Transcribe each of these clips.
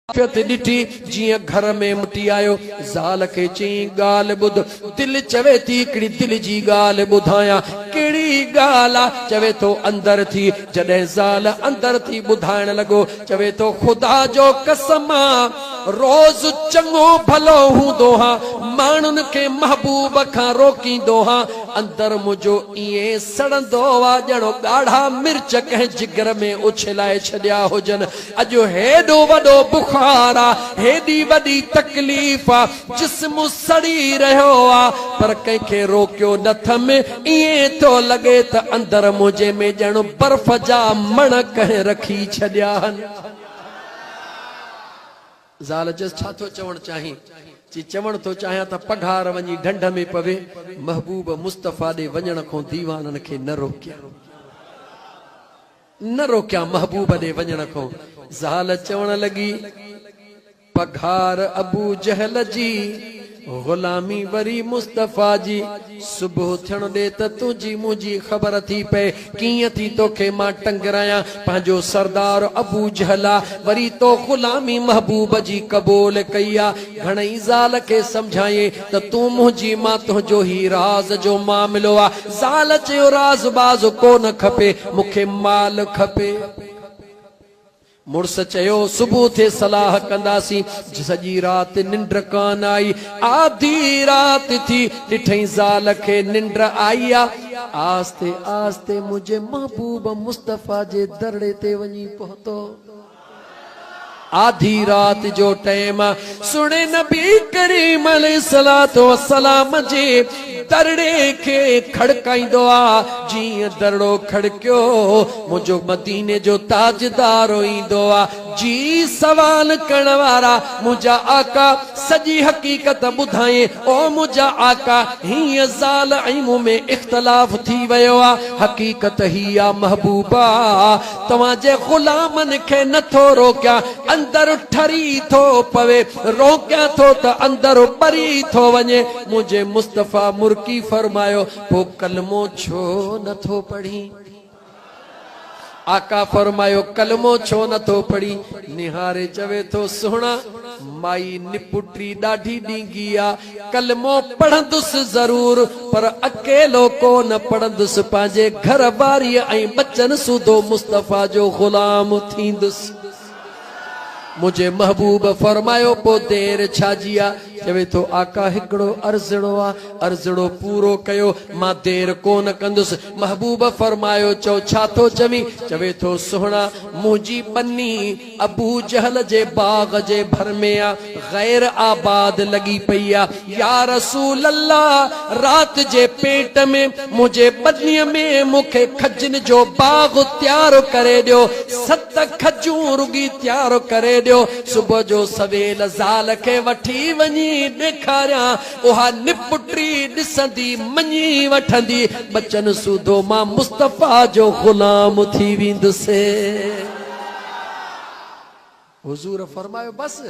ॾिठी जीअं घर में मुटी आयो ज़ाल खे चई ॻाल्हि ॿुध दिल चवे थी हिकिड़ी दिल जी ॻाल्हि ॿुधायां कहिड़ी ॻाल्हि आहे चवे थो अंदर थी जॾहिं ज़ाल अंदर थी ॿुधाइण लॻो चवे थो ख़ुदा जो कसम रोज़ चङो भलो हूंदो हा माण्हुनि खे महबूब खां रोकींदो हा अंदर मुंहिंजो ईअं सड़ंदो आहे ॼणो ॻाढ़ा मिर्च कंहिं जिगर में उछलाए छॾिया हुजनि अॼु हेॾो वॾो बुखार आहे हेॾी वॾी तकलीफ़ आहे जिस्म सड़ी रहियो आहे पर कंहिंखे रोकियो नथम ईअं थो लॻे त अंदर मुंहिंजे में ॼणो बर्फ़ जा मण कंहिं रखी छॾिया आहिनि ज़ाल जस छा थो चवणु चाहीं जी चवण तो चाहियां त पघार वञी ढंढ में पवे महबूब मुस्तफ़ा ॾे वञण खां दीवाननि खे न रोकिया महबूब ॾे वञण खां ज़ाल चवण लॻी पघार अबू जहल जी गुलामी वरी मुस्तफ़ा जी सुबुह थियण ॾे त तुंहिंजी मुंहिंजी ख़बर थी पए कीअं थी तोखे मां टंगरायां पंहिंजो सरदार अबू जहला वरी तो गुलामी महबूब जी क़बूल कई आहे घणई ज़ाल खे सम्झाए त तूं मुंहिंजी मां तुंहिंजो ही राज़ जो मामिलो आहे ज़ाल चयो राज़ बाज़ कोन खपे मूंखे माल खपे मुड़स चयो सुबुह थे सलाह कंदासी सॼी रात निंड कान आई आधी रात थी ॾिठई ज़ाल खे निंड आई आस्ते आस्ते मुझे महबूब मुस्तफ़ा जे दरड़े ते वञी पहुतो आधी रात जो टाइम सुने नबी करीम अलैहिस्सलातु वस्सलाम जे दरड़े के खड़काइंदो आ जीअं दरड़ो खड़कियो मुंहिंजो मदीने जो ताजदार ईंदो आ जी सवाल करण वारा मुंहिंजा आका सॼी हक़ीक़त ॿुधाए ओ मुंहिंजा आका हीअं ज़ाल ऐं मूं में इख़्तिलाफ़ थी वियो आहे हक़ीक़त ही आ महबूबा तव्हांजे ग़ुलामनि खे नथो रोकियां अंदर ठरी थो पवे रोकियां थो त अंदर ॿरी थो वञे मुंहिंजे मुस्तफ़ा मुर्की फरमायो पोइ कलमो छो नथो पढ़ी आका फरमायो कलमो छो नथो पढ़ी निहारे चवे थो सुहिणा माई निपुटी ॾाढी ॾींगी आ कलमो पढ़ंदुसि ज़रूर पर अकेलो कोन पढ़ंदुसि पंहिंजे घर वारीअ ऐं बचनि सूधो मुस्तफ़ा जो ग़ुलाम थींदुसि मुझे महबूब फरमायो पो देर छाजी आ चवे तो आका हिकड़ो अर्जड़ो पूरो कयो मां देर कोन कंदुसि महबूब फरमायो चो छा थो चवी चवे थो सुहिणा मुंहिंजी बन्नी अबू जहल जे बाग जे भर में आ गैर आबाद लगी पई आ या रसूल अल्लाह रात जे पेट में मुझे बन्नीअ में मूंखे खजन जो बाग तैयार करे ॾियो 7 खजूं रुगी तैयार करे सुबह जो सवेल ज़ाल खे वठी वञी ॾेखारियां उहा निपुटी ॾिसंदी मञी वठंदी बचन सूधो मां मुस्तफ़ा जो ग़ुलाम थी वेंदुसि हुज़ूर फरमायो बस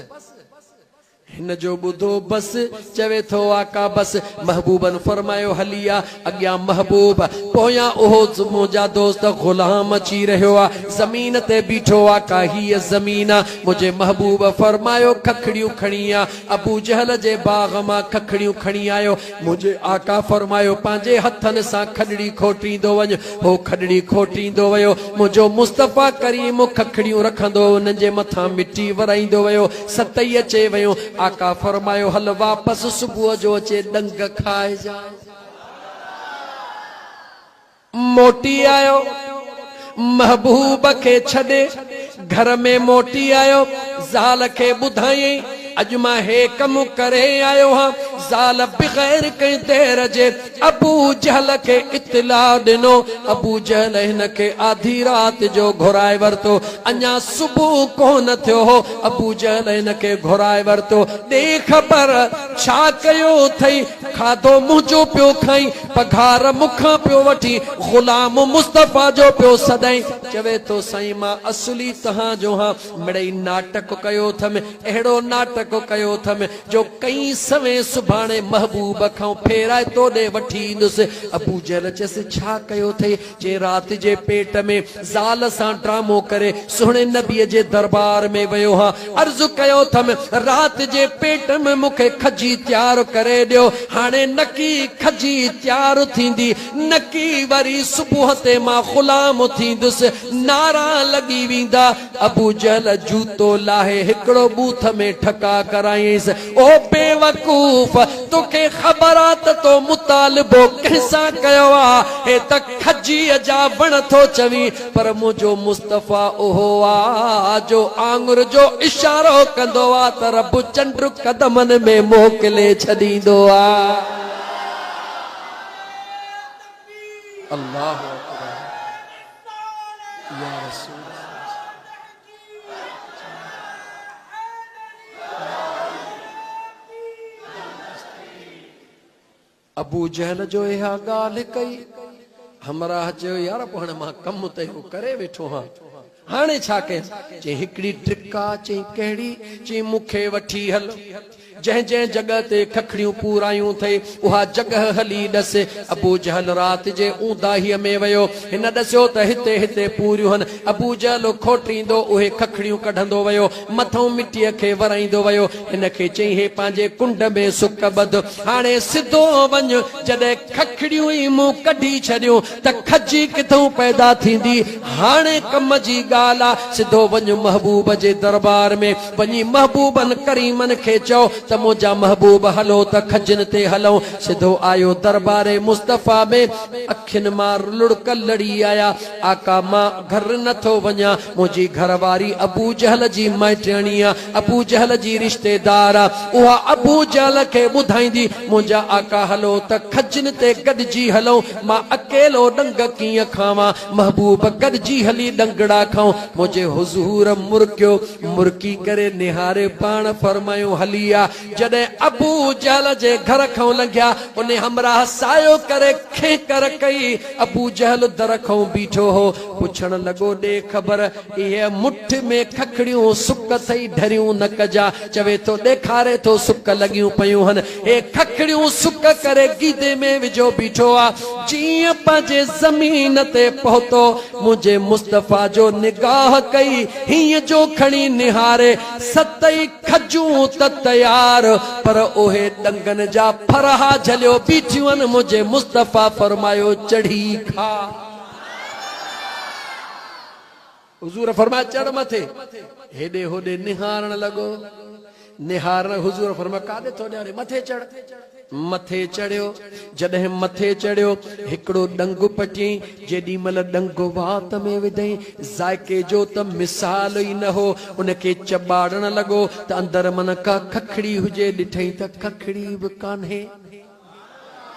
हिन जो ॿुधो बस चवे थो आका बस महबूबन फरमायो हलिया अॻियां महबूब पोयां उहो मुंहिंजा दोस्त ग़ुलाम अची रहियो आहे ज़मीन ते बीठो आका हीअ ज़मीन आहे मुंहिंजे महबूब फरमायो खखड़ियूं खणी आ अबू जहल जे बाग मां खखड़ियूं खणी आयो मुंहिंजे आका फरमायो पंहिंजे हथनि सां खॾड़ी खोटींदो वञ हो खॾड़ी खोटींदो वियो मुंहिंजो मुस्तफ़ा करीम खखड़ियूं रखंदो उन्हनि जे मथां मिटी वराईंदो वियो सतई अचे वियो आका फरमायो हल वापस सुबुह जो अचे डंग खाए जा मोटी आयो महबूब खे छॾे घर में मोटी आयो ज़ाल खे ॿुधाई अॼु मां हे कम करे आयो हां ज़ाल बग़ैर कंहिं देर जे अबू जहल खे इत्तला ॾिनो अबू जहल हिन खे आधी रात जो घुराए वरितो अञा सुबुह कोन थियो हो अबू जहल हिन खे घुराए वरितो ॾे ख़बर छा कयो अथई खाधो मुंहिंजो पियो खाई पघार मूंखां पियो वठी ग़ुलाम मुस्तफ़ा जो पियो सदाई चवे थो साईं मां असली तव्हां जो हां मिड़ई नाटक कयो अथमि अहिड़ो नाटक नाटक कयो थम जो कई सवे सुभाणे महबूब खां फेराए तोड़े वठी ईंदुसि। अबू जहल चयसि छा कयो थे? जे रात जे पेट में ज़ाल सां ड्रामो करे सुहिणे नबीअ जे दरबार में वियो हा। अर्ज़ कयो थम रात जे पेट में मूंखे खजी तैयार करे ॾियो। हाणे नकी खजी तैयार थींदी, नकी वरी सुबुह ते मां ग़ुलाम थींदुसि, नारा लॻी वेंदा। अबू जहल जूतो लाहे हिकिड़ो बूथ में ठका कराईंसि। ओ बेवकूफ़, तोखे ख़बर आहे त तो मुतालिबो कंहिंसां कयो आहे? हे त खजीअ जा वण थो चवी, पर मुंहिंजो मुस्तफ़ा उहो आहे जो आंगुर जो इशारो कंदो आहे त रब चंड कदमनि में मोकिले छॾींदो आहे। अल्लाह या रसूल। अबू जहल जो इहा ॻाल्हि कई। हमरा चयो यार पोइ हाणे मां कमु त इहो करे वेठो हां, हाणे छा कयां? चई हिकिड़ी ट्रिक आहे। चई कहिड़ी? चई मूंखे वठी हल, जंहिं जंहिं जगह ते खखड़ियूं पूरायूं थई उहा जगह हली ॾस। अबू जहल रात जे ऊंदाहीअ में वियो, हिन ॾसियो त हिते हिते पूरियूं हन। अबू जहल खोटींदो उहे खखड़ियूं कढंदो वियो, मथों मिटीअ खे वराईंदो वियो। हिन खे चई हे पंहिंजे कुंड में सुक बध, हाणे सिधो वञ। जॾहिं खखड़ियूं ई मूं कढी छॾियूं त खजी किथां पैदा थींदी? हाणे कम जी ॻाल्हि आहे, सिधो वञ महबूब जे दरबार में, वञी महबूबन करीमन खे चओ त मुंहिंजा महबूब हलो त खजन ते हलूं। सिधो आयो दरबारे मुस्तफ़ा में, अखियुनि मां लुड़क लड़ी आया। आका मां घर नथो वञा, मुंहिंजी घरवारी अबू जहल जी माइटणी आहे, अबू जहल जी रिश्तेदार आहे। उहा अबू जहल खे ॿुधाईंदी मुंहिंजा आका हलो त खजन ते गॾिजी हलूं। मां अकेलो डंग कीअं खावां? महबूब गॾिजी हली डंगड़ा खाऊं। मुंहिंजे हुज़ूर मुर्कियो, मुर्की करे निहारे पाण फरमायो हली आ। जॾहिं अबू जहल जे घर खां लंघिया, उन हमरा सायो करे खेकर कई। अबू जहल दर खां बीठो हो, पुछण लॻो ॾे ख़बर इहे मुठ में खखड़ियूं सुक थई ढरियूं न कजा। चवे थो ॾेखारे थो सुक लॻियूं पयूं हन, हे खखड़ियूं सुक करे गीदे में विझो बीठो आ। जीअं पंहिंजे ज़मीन ते पहुतो, मुंहिंजे मुस्तफ़ा जो निगाह कई, हीअं जो खणी निहारे। सतई खजूं त तयार, पर उहे डंगन जा फरहा झलियो बीठियूं आहिनि। मुंहिंजे मुस्तफ़ा फरमायो चढ़ी खा। हुजूर फरमाया चढ़ मथे। हेॾे होॾे निहारण लॻो, निहारण। हुजूर फरमाया काॾे थो ॾियारे? मथे चढ़। मथे चढ़ियो। जॾहिं मथे चढ़ियो, हिकिड़ो डंग पटियईं। जेॾी महिल डंग वात में विधई, ज़ाइके जो त मिसाल ई न हो। उनखे चॿाड़ण लॻो त अंदर मन का खखड़ी हुजे, ॾिठई त खखड़ी बि कान्हे।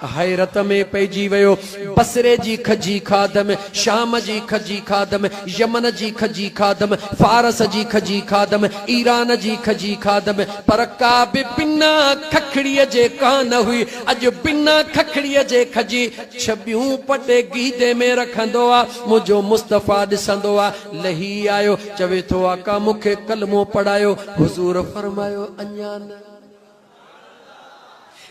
हैरत में पइजी वियो। बसरे जी खजी खादम, शाम जी खजी खादम, यमन जी खजी खादम, फारस जी खजी खादम, ईरान जी खजी खादम, पर का बि बिना खखड़ीअ जे कान हुई। अॼु बिना खखड़ीअ जे खजी छबियूं पटे गीदे में रखंदो आहे। मुंहिंजो मुस्तफ़ा ॾिसंदो आहे, लही आयो। चवे थो आका मूंखे कलमो पढ़ायो। हुज़ूर फरमायो अञा न।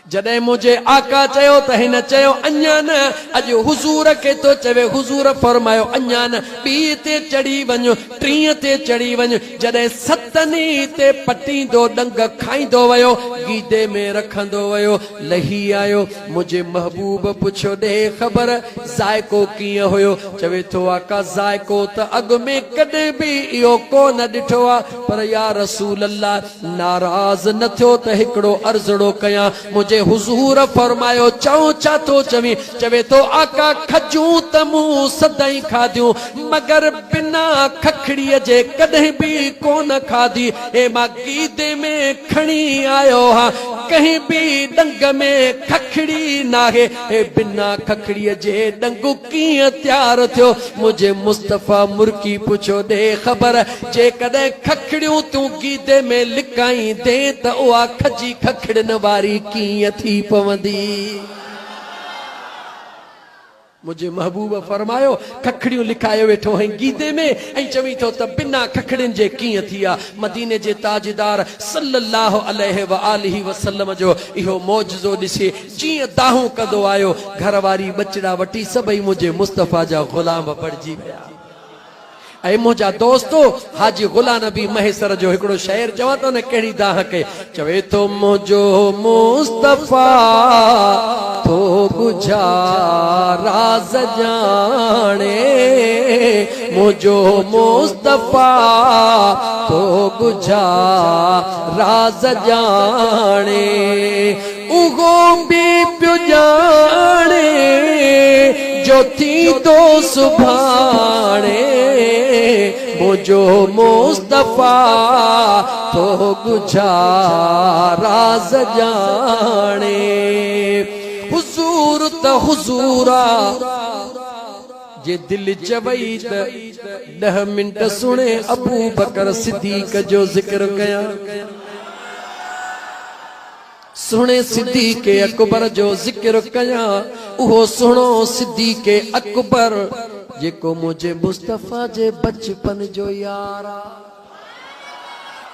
जॾहिं मुंहिंजे आका चयो त हिन चयो अञा न। अॼु हुज़ूर खे तो चवे, हुज़ूर फरमायो अञा न। ॿी ते चढ़ी वञो, टीह ते चढ़ी वञो। जॾहिं सतनी ते पटींदो डंग खाईंदो वियो, गीदे में रखंदो वियो, लही आयो। मुंहिंजे महबूब पुछियो ॾे ख़बर ज़ाइको कीअं हुयो? चवे थो आका ज़ाइको त अॻु में कॾहिं बि इहो कोन ॾिठो आहे, पर या रसूल अल्लाह नाराज़ न थियो त हिकिड़ो अर्ज़ड़ो कयां। मुंहिंजे हुज़ूर फरमायो चऊं छा थो चवी? चवे थो आका खजूं त मूं सदाई खाधियूं, मगर बिना खखड़ीअ जे कॾहिं बि कोन खाधी। हे मां गीदे में खणी आयो हा, कहीं बि डंग में खखड़ी नाहे। हे बिना खखड़ीअ जे डंगू कीअं तैयार थियो? मुंहिंजे मुस्तफ़ा मुर्की पुछो ॾे ख़बर जे कॾहिं खखड़ियूं तूं गीदे में लिकाईंदे त उहा खजी खखड़न वारी कीअं थी पवंदी? मुझे महबूब फरमायो खखड़ियों लिखायो वेठो है गीदे में ऐं चवी तो त बिना खखड़िन जे कीअं थिया मदीने जे ताजदार सल्लल्लाहु अलैहि व आलिहि वसल्लम जो इहो मौजज़ो ॾिसी जीअं दाहूं कंदो आयो घर वारी बचड़ा वठी सभई मुझे मुस्तफ़ा जा गुलाम बणिजी विया। ऐं मुंहिंजा दोस्तो हाजी गुलाम नबी महेसर जो हिकिड़ो शाइर चवां थो न कहिड़ी दाह के चवे थो मुंहिंजो मुस्तफ़ा तो बुझा राज़ जाने मुंहिंजो मुस्तफ़ा तो बुझा राज़ जाने उगो भी पियो जाने जो थी तो सुभाणे मुझो मुस्तफ़ा तो बुझा राज़ जाने हुजूर त हुजूरा जे दिल चवई त 10 मिनट सुने अबू बकर सिद्दीक जो जिक्र कया सुने सिद्दीक अकबर जो जिक्र कया उहो सुनो सिद्दीक अकबर जेको मुझे मुस्तफ़ा जे बचपन जो यारा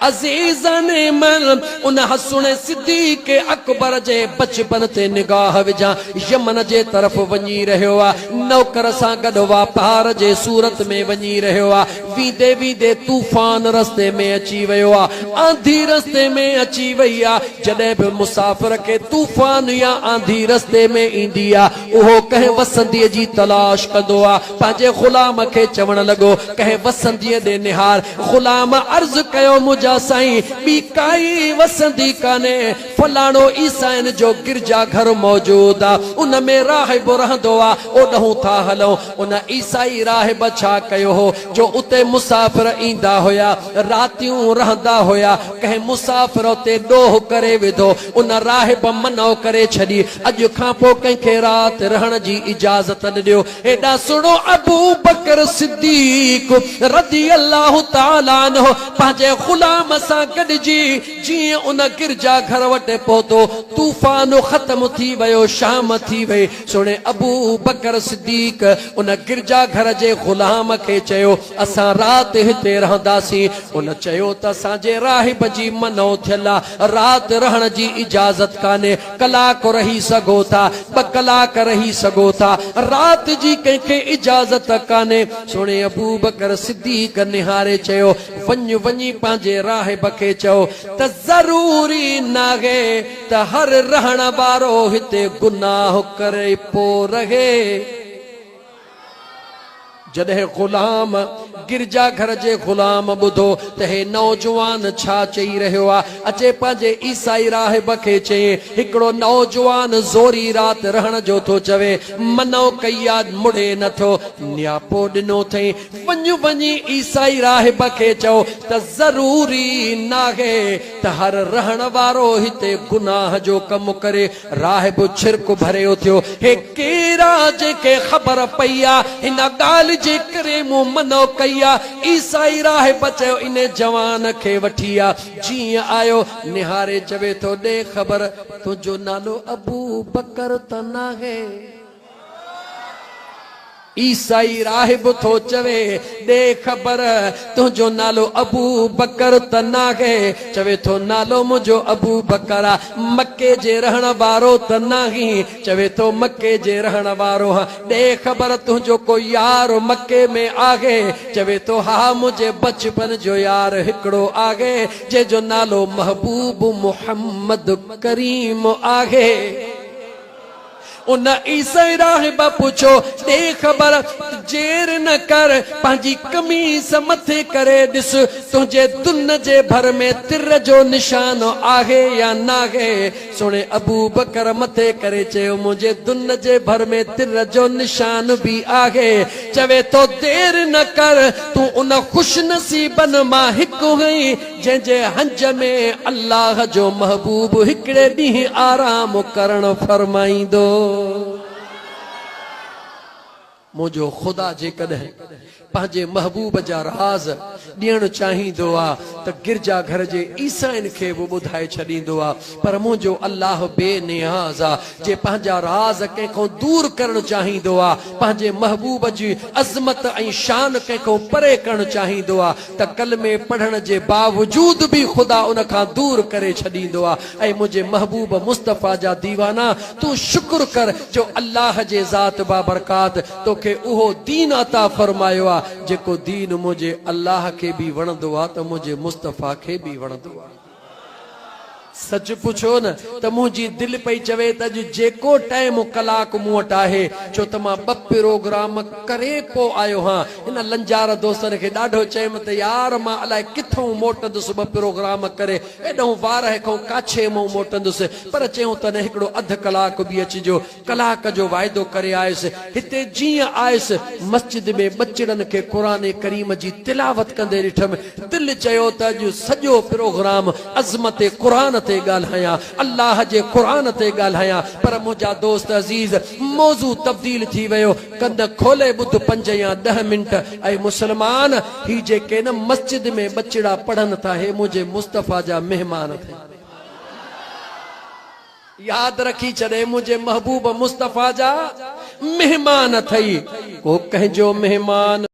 अज़ीज़ाने मन उन हसुने सिद्दीक अकबर जे बचपन ते निगाह विझा यमन जे तरफ वञी रहियो आ नौकर सां गॾु वापार जे सूरत में वञी रहियो आ वीदे वीदे तूफान रस्ते में अची वियो आ आंधी रस्ते में अची वई आ जॾहिं बि मुसाफ़िर खे तूफान या आंधी रस्ते में ईंदी आ उहो कंहिं वसंदीअ जी तलाश कंदो आ पंहिंजे ग़ुलाम खे चवण लॻो कंहिं वसंदीअ ॾे निहार ग़ुलाम अर्ज़ कयो मुंहिंजा साईं ॿी काई वसंदी काने फलाणो ईसाइन जो गिरजा घर मौजूद आ उन में राहिब रहंदो आ ओॾहूं था हलूं उन ईसाई राहिब छा कयो हो जो उते मुसाफ़िर ईंदा हुया रातियूं रहंदा हुया कंहिं मुसाफ़िर ते ॾोह करे विधो उन राहिब मनो करे छॾी अॼु खां पोइ कंहिंखे राति रहण जी इजाज़त न ॾियो हेॾा सुणो अबू बकर सिद्दीक रज़ी अल्लाहु ताला अन्हु पंहिंजे ग़ुलाम सां गॾिजी जीअं उन गिरजा घर वटि पहुतो तूफ़ान ख़त्म थी वियो शाम थी वई सुणे अबू बकर सिद्दीक उन गिरजा घर जे ग़ुलाम खे चयो असां राति हिते रहंदासीं उन चयो त असांजे राहिब जी मनो थियल आहे राति रहण जी इजाज़त कान्हे कलाक रही सघो था 2 कलाक रही सघो था राति जी कंहिंखे इजाज़त कान्हे सुणे अबू बकर सिद्दीक निहारे चयो वञ वञी पंहिंजे राहिब खे चयो त ज़रूरी नाहे त हर रहण वारो हिते गुनाह करे पोइ रहे जॾहिं ग़ुलाम गिरजा घर जे ग़ुलाम ॿुधो त हे नौजवान छा चई रहियो आहे अचे पंहिंजे ईसाई राहिब खे चई हिकिड़ो नौजवान ज़ोरी राति रहण जो थो चवे मनो कई आहे मुड़े नथो नियापो ॾिनो अथई वञ वञी ईसाई राहिब खे चओ त ज़रूरी नाहे त हर रहण वारो हिते गुनाह जो कमु करे राहिब छिरक भरियो थियो हे केरा जेके ख़बर पई आहे हिन ॻाल्हि जे करे मूं मनो कई आहे ईसाई राहिब चयो इन जवान खे वठी आ जीअं आयो निहारे चवे थो ॾे ख़बर तुंहिंजो नालो अबू बकर त नाहे ईसाई राहिब थो चवे ॾे ख़बर तुंहिंजो नालो अबू बकर त नाहे चवे थो नालो मुंहिंजो अबू बकर आहे मके जे रहण वारो त नाही चवे थो मके जे रहण वारो ॾे ख़बर तुंहिंजो को यार मके में आहे चवे थो हा मुंहिंजे बचपन जो यार हिकिड़ो आहे जंहिंजो नालो महबूब मुहम्मद करीम आहे उन ईसाई राहिब पुछो ॾे ख़बर जेर न कर पंहिंजी कमीस मथे करे ॾिस तुंहिंजे दुन जे भर में तिर जो निशान आहे या नाहे सुणे अबू बकर मथे करे चयो मुंहिंजे दुन जे भर में तिर जो निशान बि आहे चवे थो देर न कर तूं उन ख़ुशनसीबन मां हिकु हुई जंहिंजे हंज में अल्लाह जो महबूब हिकिड़े ॾींहुं आराम करण फरमाईंदो मुझो खुदा जे कदे पंहिंजे महबूब जा राज ॾियणु चाहींदो आहे त गिरजा घर जे ईसाइन खे बि ॿुधाए छॾींदो आहे। पर मुंहिंजो अल्लाह बेनियाज़ आहे, जे पंहिंजा राज कंहिंखां दूर करणु चाहींदो आहे, पंहिंजे महबूब जी अज़मत ऐं शान कंहिंखां परे करणु चाहींदो आहे त कलमे पढ़ण जे बावजूद बि ख़ुदा उन खां दूर करे छॾींदो आहे। ऐं मुंहिंजे महबूब मुस्तफ़ा जा दीवाना, तूं शुक्र कर जो अल्लाह जे ज़ात बाबरकात तोखे उहो दीन अता फरमायो आहे जेको दीन मुंहिंजे अल्लाह खे बि वणंदो आहे त मुंहिंजे मुस्तफ़ा खे बि वणंदो आहे। सच पुछो न त मुंहिंजी दिलि पई चवे त अॼु जेको टाइम कलाक मूं वटि आहे, छो त मां 2 प्रोग्राम करे पोइ आयो हां। हिन लंजार दोस्तनि खे ॾाढो चयुमि त यार मां अलाए किथां मोटंदुसि 2 प्रोग्राम करे, एॾो वारह खां काछे मां मोटंदुसि, पर चयूं त न हिकिड़ो अधु कलाक बि अचिजो। कलाक जो वाइदो करे आयुसि। हिते जीअं आयुसि मस्जिद में बचिड़नि खे क़ुरान करीम जी तिलावत कंदे ॾिठमि। दिलि चयो त अॼु सॼो प्रोग्राम अज़मत क़ुरान ते ॻाल्हायां, अल्लाह जे क़ुरान ते ॻाल्हायां। पर मुंहिंजा दोस्त अज़ीज़, मौज़ू तब्दील थी वियो। कंद खोले ॿुध 5 या 10 मिंट। ऐं मुसलमान, ही जेके न मस्जिद में बचिड़ा पढ़नि था, हे मुंहिंजे मुस्तफ़ा जा महिमान थे। याद रखी छॾे, मुंहिंजे महबूब मुस्तफ़ा जा महिमान अथई। को कंहिंजो महिमान